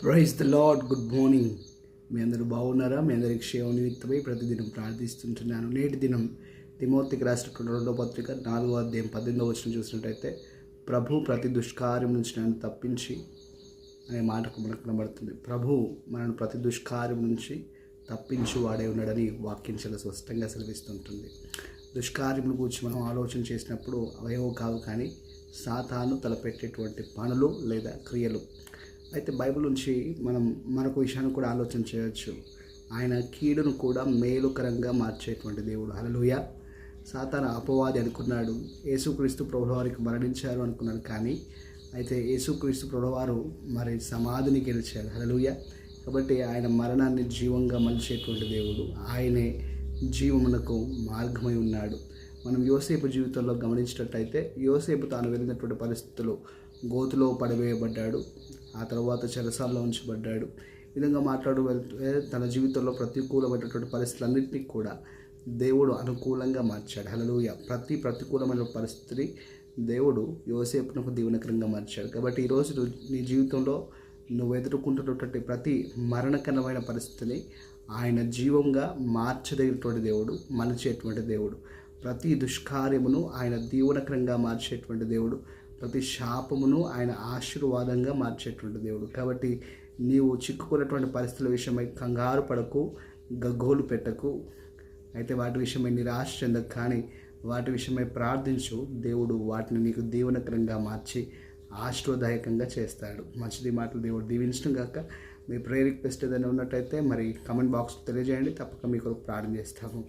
Praise the lord. Good morning. మీ అందరూ బాగున్నారా? మీ అందరి క్షేమ నిమిత్తమై ప్రతిదినం ప్రార్థిస్తుంటున్నాను. నేటి దినం తిమోతికి రాసినటువంటి 2వ పత్రిక 4వ అధ్యాయం 18వ వచనం చూసినట్టయితే, ప్రభు ప్రతి దుష్కార్యం నుంచి నన్ను తప్పించి అనే మాటకు మనకు కనబడుతుంది. ప్రభు మనను ప్రతి దుష్కార్యం నుంచి తప్పించి వాడే ఉన్నాడని వాక్యం చాలా స్పష్టంగా సెలవిస్తుంటుంది. దుష్కార్యముల గురించి మనం ఆలోచన చేసినప్పుడు అవయవో కావు, కానీ సాతాను తలపెట్టేటువంటి పనులు లేదా క్రియలు. అయితే బైబిల్ నుంచి మనకు విషయాన్ని కూడా ఆలోచన చేయవచ్చు. ఆయన కీడును కూడా మేలుకరంగా మార్చేటువంటి దేవుడు. హల్లెలూయా. సాతాను అపవాది అనుకున్నాడు యేసుక్రీస్తు ప్రభువారికి మరణించారు అనుకున్నాడు, కానీ అయితే యేసుక్రీస్తు ప్రభువారు మరి సమాధిని గెలిచారు. హల్లెలూయా. కాబట్టి ఆయన మరణాన్ని జీవంగా మలిచేటువంటి దేవుడు. ఆయనే జీవమునకు మార్గమై ఉన్నాడు. మనం యోసేపు జీవితంలో గమనించినట్టయితే, యోసేపు తాను వెళ్ళినటువంటి పరిస్థితులు, గోతులో పడివేయబడ్డాడు, ఆ తర్వాత చెరసాల్లో ఉంచబడ్డాడు. ఈ విధంగా వెళ్తే తన జీవితంలో ప్రతికూలమైనటువంటి పరిస్థితులన్నింటినీ కూడా దేవుడు అనుకూలంగా మార్చాడు. హల్లెలూయా. ప్రతి ప్రతికూలమైన పరిస్థితిని దేవుడు యోసేపునకు దీవెనకరంగా మార్చాడు. కాబట్టి ఈరోజు నీ జీవితంలో నువ్వు ఎదుర్కొంటున్నటువంటి ప్రతి మరణకరమైన పరిస్థితిని ఆయన జీవంగా మార్చదగినటువంటి దేవుడు, మలిచేటువంటి దేవుడు. ప్రతి దుష్కార్యమును ఆయన దీవెనకరంగా మార్చేటువంటి దేవుడు. ప్రతి శాపమును ఆయన ఆశీర్వాదంగా మార్చేటువంటి దేవుడు. కాబట్టి నీవు చిక్కుకున్నటువంటి పరిస్థితుల విషయమై కంగారు పడకు, గగ్గోలు పెట్టకు. అయితే వాటి విషయమై నిరాశ చెందకు, కానీ వాటి విషయమై ప్రార్థించు. దేవుడు వాటిని నీకు దీవెనకరంగా మార్చి ఆశీర్వాదాయకంగా చేస్తాడు. మంచిది మాటలు దేవుడు దీవించడం కాక. మీ ప్రేయర్ రిక్వెస్ట్ ఏదైనా ఉన్నట్టయితే మరి కమెంట్ బాక్స్ తెలియజేయండి. తప్పక మీ కొరకు ప్రార్థన చేస్తాము.